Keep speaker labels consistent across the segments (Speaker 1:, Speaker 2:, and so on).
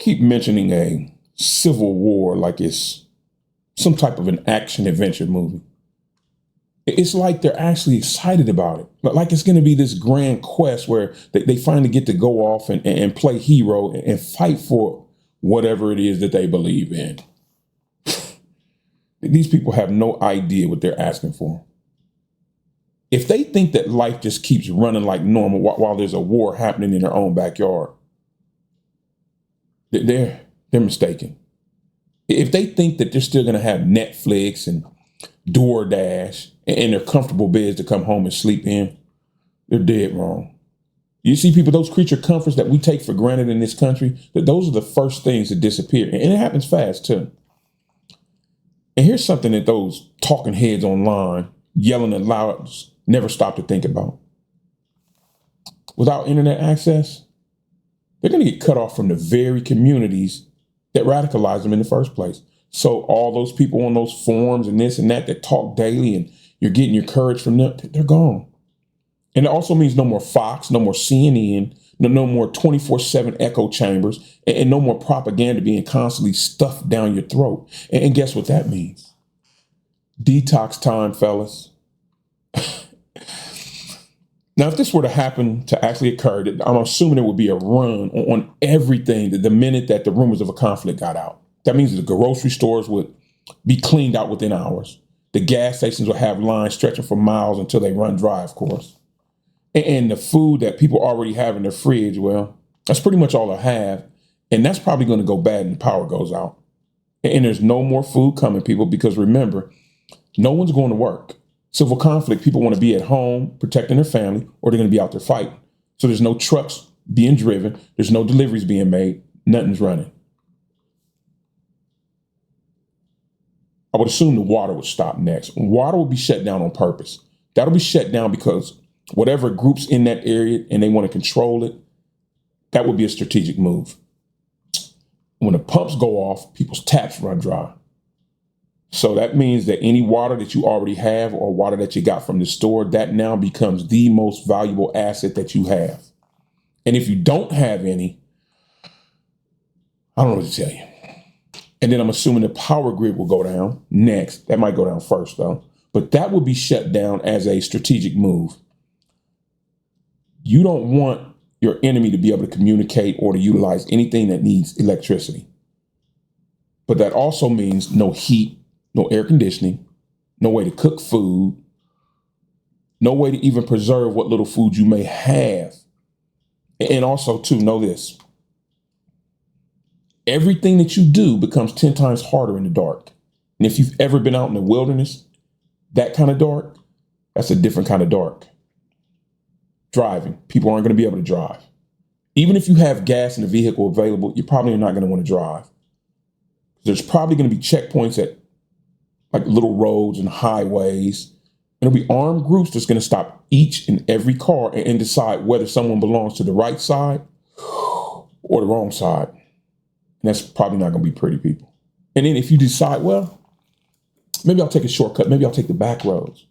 Speaker 1: keep mentioning a civil war like it's some type of an action adventure movie. It's like they're actually excited about it. Like it's going to be this grand quest where they finally get to go off and play hero and fight for whatever it is that they believe in. These people have no idea what they're asking for. If they think that life just keeps running like normal while there's a war happening in their own backyard, they're mistaken. If they think that they're still going to have Netflix and DoorDash and their comfortable beds to come home and sleep in, they're dead wrong. You see, people, those creature comforts that we take for granted in this country, that those are the first things that disappear. And it happens fast, too. And here's something that those talking heads online, yelling at loud, never stop to think about. Without internet access, they're going to get cut off from the very communities that radicalized them in the first place. So all those people on those forums and this and that talk daily and you're getting your courage from them, they're gone. And it also means no more Fox, no more CNN, no more 24/7 echo chambers, and no more propaganda being constantly stuffed down your throat. And guess what that means? Detox time, fellas. Now, if this were to happen to actually occur, I'm assuming there would be a run on everything the minute that the rumors of a conflict got out. That means the grocery stores would be cleaned out within hours. The gas stations will have lines stretching for miles until they run dry, of course. And the food that people already have in their fridge, well, that's pretty much all I have. And that's probably going to go bad when the power goes out. And there's no more food coming, people, because remember, no one's going to work. Civil conflict, people want to be at home protecting their family, or they're going to be out there fighting. So there's no trucks being driven. There's no deliveries being made. Nothing's running. I would assume the water would stop next. Water will be shut down on purpose. That'll be shut down because whatever group's in that area and they want to control it, that would be a strategic move. When the pumps go off, people's taps run dry. So that means that any water that you already have or water that you got from the store, that now becomes the most valuable asset that you have. And if you don't have any, I don't know what to tell you. And then I'm assuming the power grid will go down next. That might go down first, though. But that will be shut down as a strategic move. You don't want your enemy to be able to communicate or to utilize anything that needs electricity. But that also means no heat, no air conditioning, no way to cook food, no way to even preserve what little food you may have. And also, too, know this. Everything that you do becomes 10 times harder in the dark. And if you've ever been out in the wilderness, that kind of dark, that's a different kind of dark. Driving. People aren't going to be able to drive. Even if you have gas in the vehicle available, you're probably not going to want to drive. There's probably going to be checkpoints at like little roads and highways. And there'll be armed groups that's going to stop each and every car and decide whether someone belongs to the right side or the wrong side. And that's probably not going to be pretty, people. And then if you decide, well, maybe I'll take a shortcut. Maybe I'll take the back roads.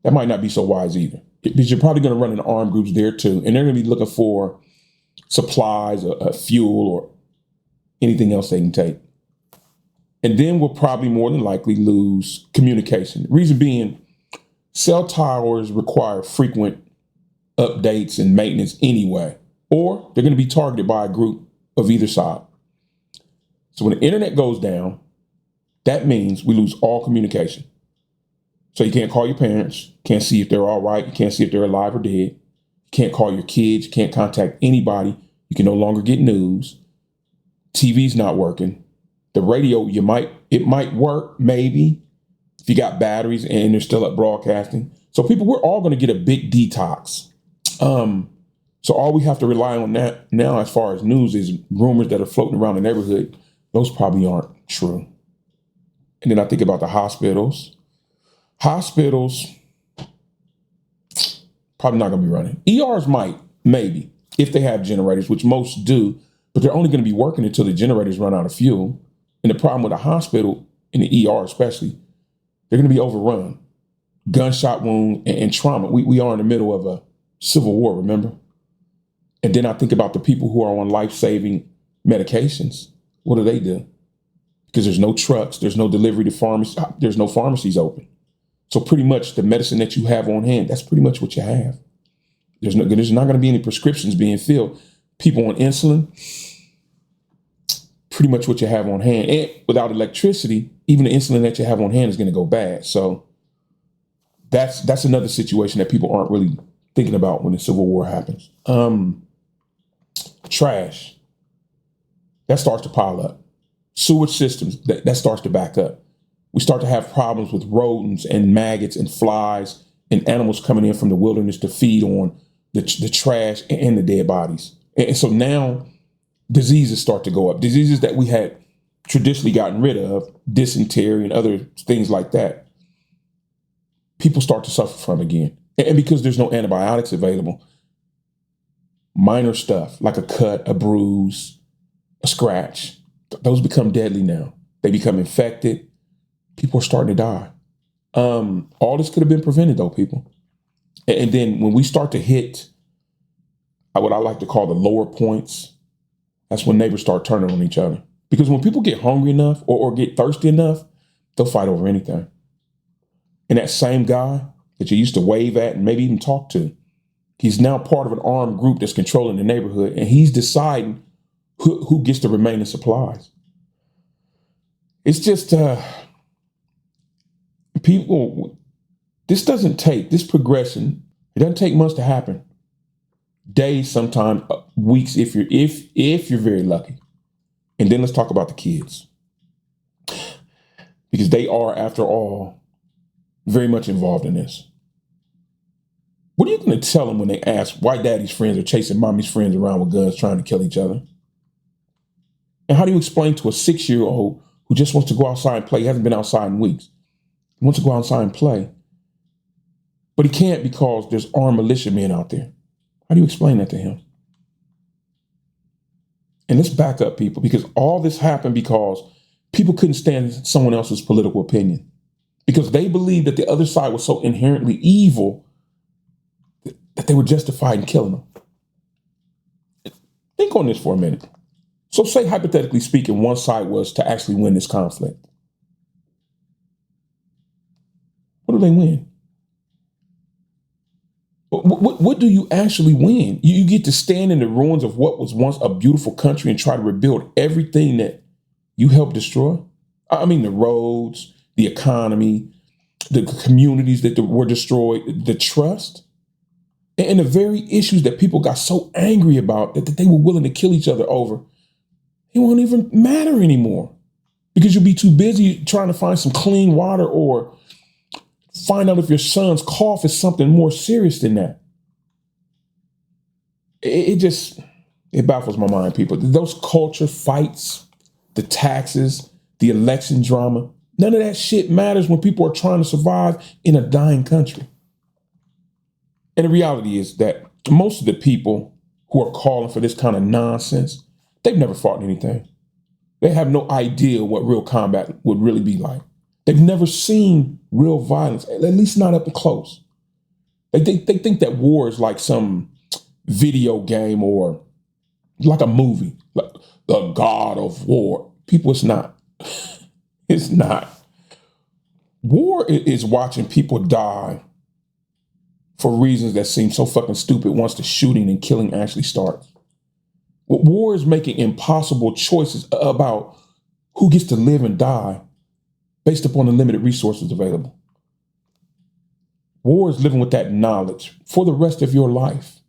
Speaker 1: That might not be so wise either. Because you're probably going to run into armed groups there too. And they're going to be looking for supplies, fuel, or anything else they can take. And then we'll probably more than likely lose communication. Reason being, cell towers require frequent updates and maintenance anyway, or they're going to be targeted by a group of either side. So when the internet goes down, that means we lose all communication. So you can't call your parents, can't see if they're all right, you can't see if they're alive or dead, you can't call your kids, you can't contact anybody, you can no longer get news, TV's not working. The radio, it might work, maybe, if you got batteries and they're still up broadcasting. So people, we're all going to get a big detox. So all we have to rely on that now as far as news is rumors that are floating around the neighborhood. Those probably aren't true. And then I think about the hospitals. Hospitals, probably not going to be running. ERs might, maybe, if they have generators, which most do, but they're only going to be working until the generators run out of fuel. And the problem with a hospital, in the ER especially, they're going to be overrun. Gunshot wound and trauma. We are in the middle of a civil war, remember? And then I think about the people who are on life-saving Medications. What do? Because there's no trucks, there's no delivery to pharmacy, there's no pharmacies open. So pretty much the medicine that you have on hand, that's pretty much what you have. There's not going to be any prescriptions being filled. People on insulin, pretty much what you have on hand. And without electricity, even the insulin that you have on hand is going to go bad. So that's another situation that people aren't really thinking about when the Civil War happens. Trash, that starts to pile up. Sewage systems, that starts to back up. We start to have problems with rodents and maggots and flies and animals coming in from the wilderness to feed on the trash and the dead bodies. And so now diseases start to go up. Diseases that we had traditionally gotten rid of, dysentery and other things like that, people start to suffer from again. And because there's no antibiotics available, minor stuff like a cut, a bruise, a scratch, those become deadly now. They become infected. People are starting to die. All this could have been prevented though, people. And then when we start to hit what I like to call the lower points, that's when neighbors start turning on each other. Because when people get hungry enough or get thirsty enough, they'll fight over anything. And that same guy that you used to wave at and maybe even talk to, he's now part of an armed group that's controlling the neighborhood, and he's deciding who gets the remaining supplies. It's just people. This progression. It doesn't take much to happen. Days, sometimes weeks, if you're very lucky. And then let's talk about the kids, because they are, after all, very much involved in this. What are you going to tell them when they ask why daddy's friends are chasing mommy's friends around with guns trying to kill each other? And how do you explain to a 6-year-old who just wants to go outside and play, he hasn't been outside in weeks, he wants to go outside and play, but he can't because there's armed militiamen out there? How do you explain that to him? And let's back up, people, because all this happened because people couldn't stand someone else's political opinion, because they believed that the other side was so inherently evil that they were justified in killing them. Think on this for a minute. So say, hypothetically speaking, one side was to actually win this conflict. What do they win? What do you actually win? You get to stand in the ruins of what was once a beautiful country and try to rebuild everything that you helped destroy? I mean, the roads, the economy, the communities that were destroyed, the trust, and the very issues that people got so angry about that they were willing to kill each other over. It won't even matter anymore, because you'll be too busy trying to find some clean water or find out if your son's cough is something more serious than that. It baffles my mind, people. Those culture fights, the taxes, the election drama, none of that shit matters when people are trying to survive in a dying country. And the reality is that most of the people who are calling for this kind of nonsense, they've never fought anything. They have no idea what real combat would really be like. They've never seen real violence, at least not up close. They think that war is like some video game or like a movie, like the God of War. People, it's not. It's not. War is watching people die for reasons that seem so fucking stupid once the shooting and killing actually starts. War is making impossible choices about who gets to live and die based upon the limited resources available. War is living with that knowledge for the rest of your life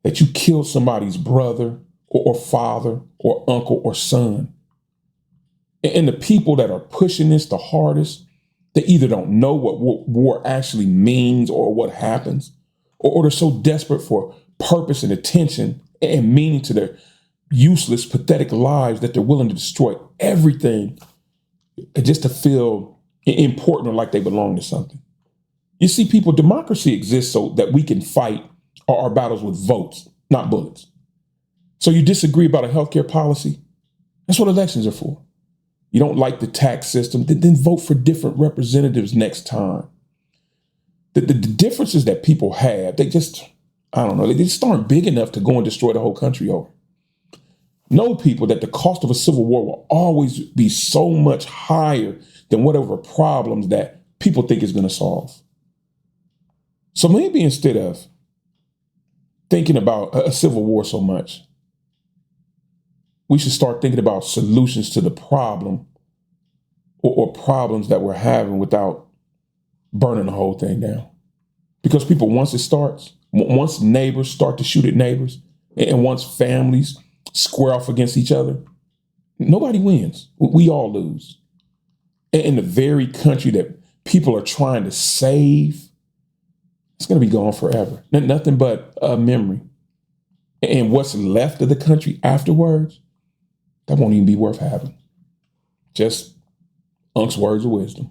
Speaker 1: that you killed somebody's brother or father or uncle or son. And the people that are pushing this the hardest, they either don't know what war actually means or what happens, or they're so desperate for purpose and attention and meaning to their useless, pathetic lives that they're willing to destroy everything just to feel important or like they belong to something. You see, people, democracy exists so that we can fight our battles with votes, not bullets. So you disagree about a healthcare policy? That's what elections are for. You don't like the tax system, then vote for different representatives next time. The differences that people have, they just, I don't know, they just aren't big enough to go and destroy the whole country over. Know, people, that the cost of a civil war will always be so much higher than whatever problems that people think is going to solve. So maybe instead of thinking about a civil war so much, we should start thinking about solutions to the problem or problems that we're having without burning the whole thing down. Because people, once it starts, once neighbors start to shoot at neighbors, and once families square off against each other, nobody wins. We all lose. And the very country that people are trying to save, it's going to be gone forever. Nothing but a memory. And what's left of the country afterwards, that won't even be worth having. Just Unc's words of wisdom.